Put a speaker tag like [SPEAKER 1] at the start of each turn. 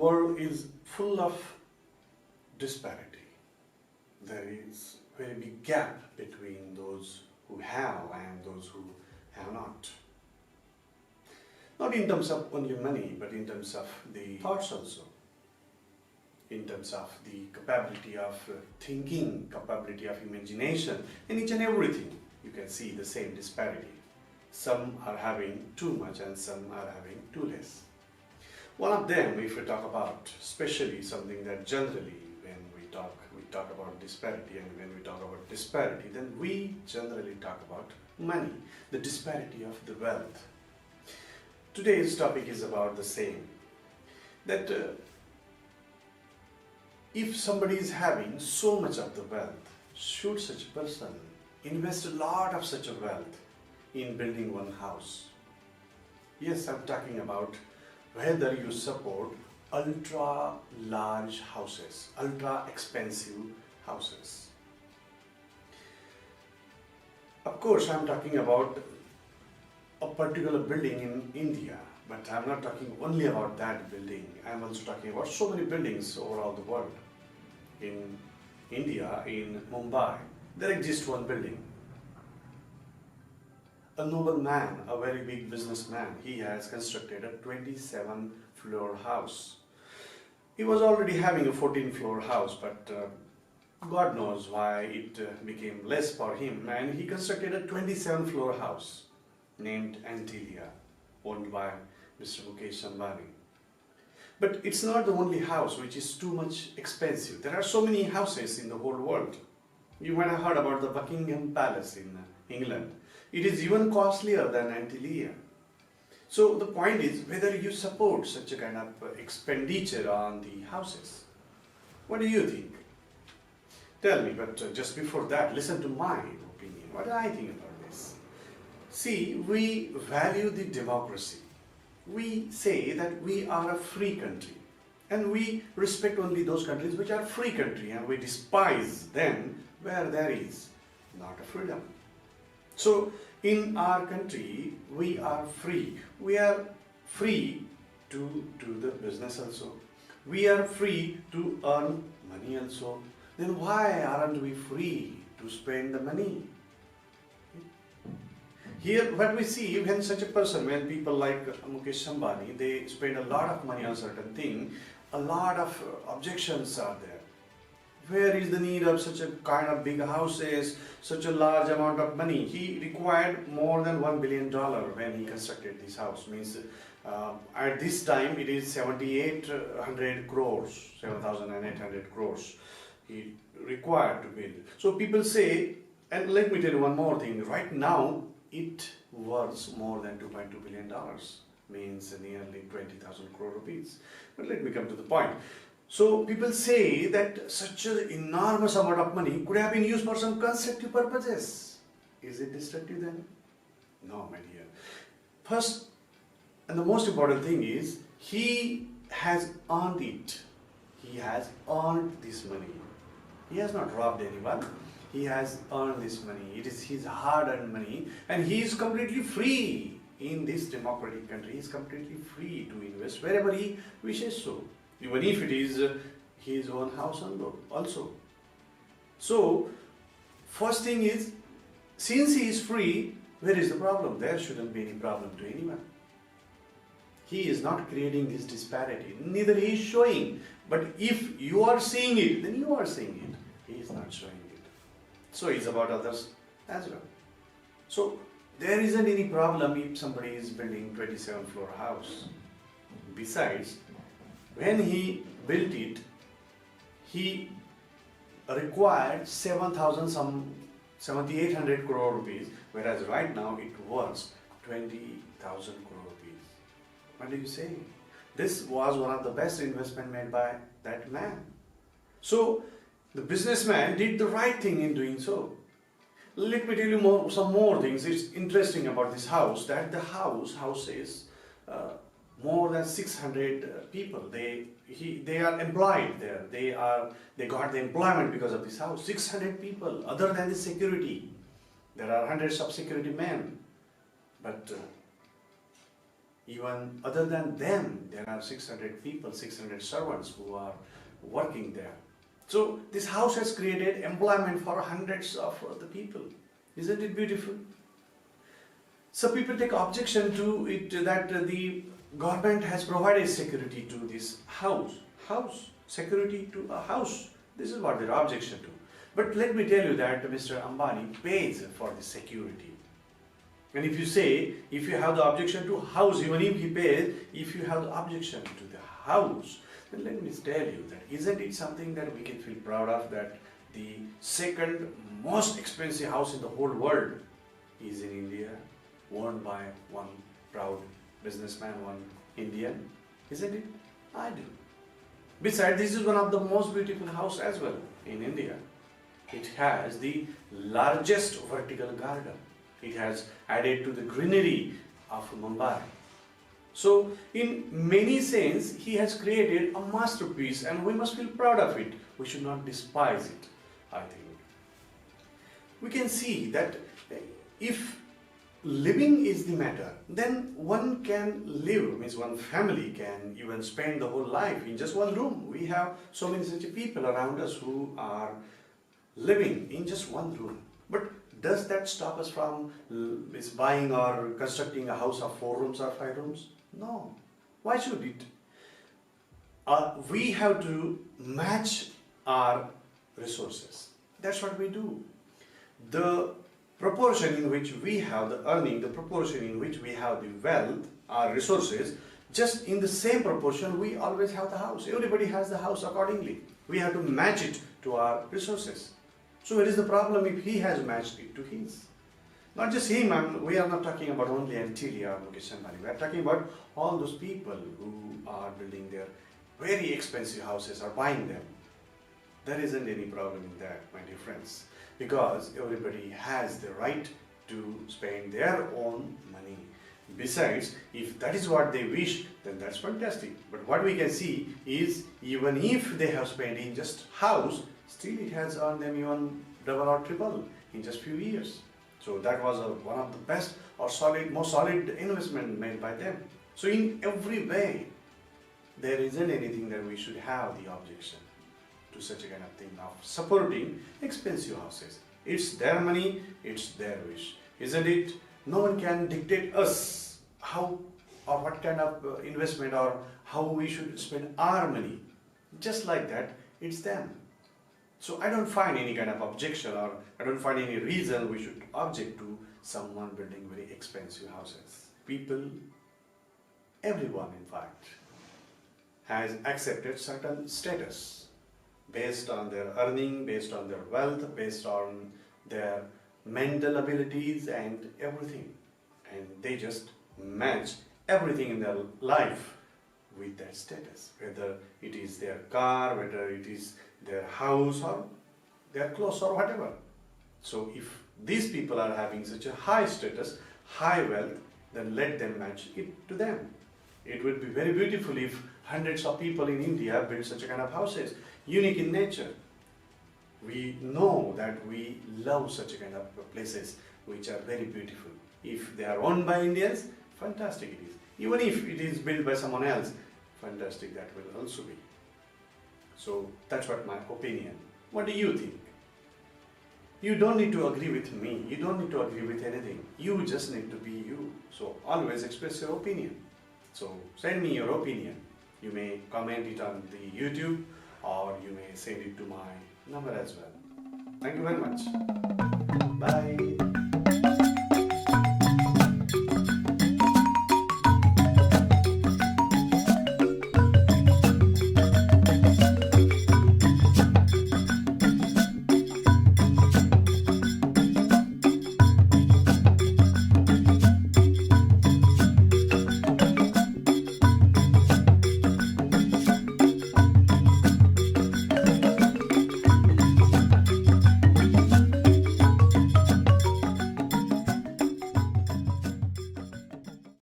[SPEAKER 1] world is full of disparity. There is a very big gap between those who have and those who have not. Not in terms of only money, but in terms of the thoughts also. In terms of the capability of thinking, capability of imagination, in each and everything, you can see the same disparity. Some are having too much and some are having too less. One of them, if we talk about, especially something that generally when we talk about disparity, and when we talk about disparity, then we generally talk about money, the disparity of the wealth. Today's topic is about the same, that if somebody is having so much of the wealth, should such a person invest a lot of such a wealth in building one house? Yes, I'm talking about whether you support ultra large houses, ultra expensive houses. Of course, I'm talking about a particular building in India, but I'm not talking only about that building. I'm also talking about so many buildings all over the world. In India, in Mumbai, there exists one building. A noble man, a very big businessman, he has constructed a 27-floor house. He was already having a 14-floor house, but God knows why it became less for him, and he constructed a 27-floor house named Antilia, owned by Mr. Mukesh Ambani. But it's not the only house which is too much expensive. There are so many houses in the whole world. You might have heard about the Buckingham Palace in England. It is even costlier than Antilia. So the point is whether you support such a kind of expenditure on the houses. What do you think? Tell me, but just before that, listen to my opinion. What do I think about this? See, we value the democracy. We say that we are a free country, and we respect only those countries which are free country, and we despise them where there is not a freedom. So in our country, we are free. We are free to do the business also. We are free to earn money also. Then why aren't we free to spend the money? Here, what we see, when such a person, when people like Mukesh Ambani, they spend a lot of money on certain thing, a lot of objections are there. Where is the need of such a kind of big houses, such a large amount of money? He required more than $1 billion when he constructed this house. Means at this time it is 7,800 crores, 7,800 crores he required to build. So people say, and let me tell you one more thing, right now it worth more than $2.2 billion, means nearly 20,000 crore rupees. But let me come to the point. So people say that such an enormous amount of money could have been used for some constructive purposes. Is it destructive then? No, my dear. First, and the most important thing is, he has earned it. He has earned this money. He has not robbed anyone. He has earned this money. It is his hard-earned money, and he is completely free in this democratic country. He is completely free to invest wherever he wishes so, even if it is his own house also. So, first thing is, since he is free, where is the problem? There shouldn't be any problem to anyone. He is not creating this disparity, neither he is showing. But if you are seeing it, then you are seeing it. He is not showing it. So it's about others as well. So there isn't any problem if somebody is building 27-floor house. Besides, when he built it, he required 7,800 crore rupees, whereas right now it was 20,000 crore rupees. What do you say? This was one of the best investment made by that man. So the businessman did the right thing in doing so. Let me tell you some more things. It's interesting about this house, that the house houses more than 600 people. They are employed there. They got the employment because of this house. 600 people, other than the security. There are hundreds of security men. But Even other than them, there are 600 people, 600 servants who are working there. So this house has created employment for hundreds of the people. Isn't it beautiful? Some people take objection to it that the government has provided security to this house. Security to a house. This is what their objection to. But let me tell you that Mr. Ambani pays for the security. And if you say, if you have the objection to house, even if he pays, if you have the objection to the house, then let me tell you that isn't it something that we can feel proud of, that the second most expensive house in the whole world is in India, owned by one proud businessman, one Indian, isn't it? I do. Besides, this is one of the most beautiful house as well in India. It has the largest vertical garden. It has added to the greenery of Mumbai. So in many sense, he has created a masterpiece and we must feel proud of it. We should not despise it, I think. We can see that if living is the matter, then one can live, means one family can even spend the whole life in just one room. We have so many such people around us who are living in just one room. But does that stop us from buying or constructing a house of 4 rooms or 5 rooms? No. Why should it? We have to match our resources. That's what we do. The proportion in which we have the earning, the proportion in which we have the wealth, our resources, just in the same proportion we always have the house. Everybody has the house accordingly. We have to match it to our resources. So where is the problem if he has matched it to his? Not just him, we are not talking about only Antilli or Mukesh Ambani. We are talking about all those people who are building their very expensive houses or buying them. There isn't any problem in that, my dear friends, because everybody has the right to spend their own money. Besides, if that is what they wish, then that's fantastic. But what we can see is, even if they have spent in just house, still it has earned them even double or triple in just few years. So that was one of the best or most solid investment made by them. So in every way, there isn't anything that we should have the objection to such a kind of thing of supporting expensive houses. It's their money, it's their wish, isn't it? No one can dictate us how or what kind of investment or how we should spend our money. Just like that, it's them. So I don't find any kind of objection, or I don't find any reason we should object to someone building very expensive houses. People, everyone in fact, has accepted certain status based on their earning, based on their wealth, based on their mental abilities and everything. And they just match everything in their life with that status, whether it is their car, whether it is their house or their clothes or whatever. So if these people are having such a high status, high wealth, then let them match it to them. It would be very beautiful if hundreds of people in India build such a kind of houses, unique in nature. We know that we love such a kind of places which are very beautiful. If they are owned by Indians, fantastic it is. Even if it is built by someone else, fantastic that will also be. So that's what my opinion. What do you think? You don't need to agree with me. You don't need to agree with anything. You just need to be you. So always express your opinion. So send me your opinion. You may comment it on the YouTube or you may send it to my number as well. Thank you very much. Bye.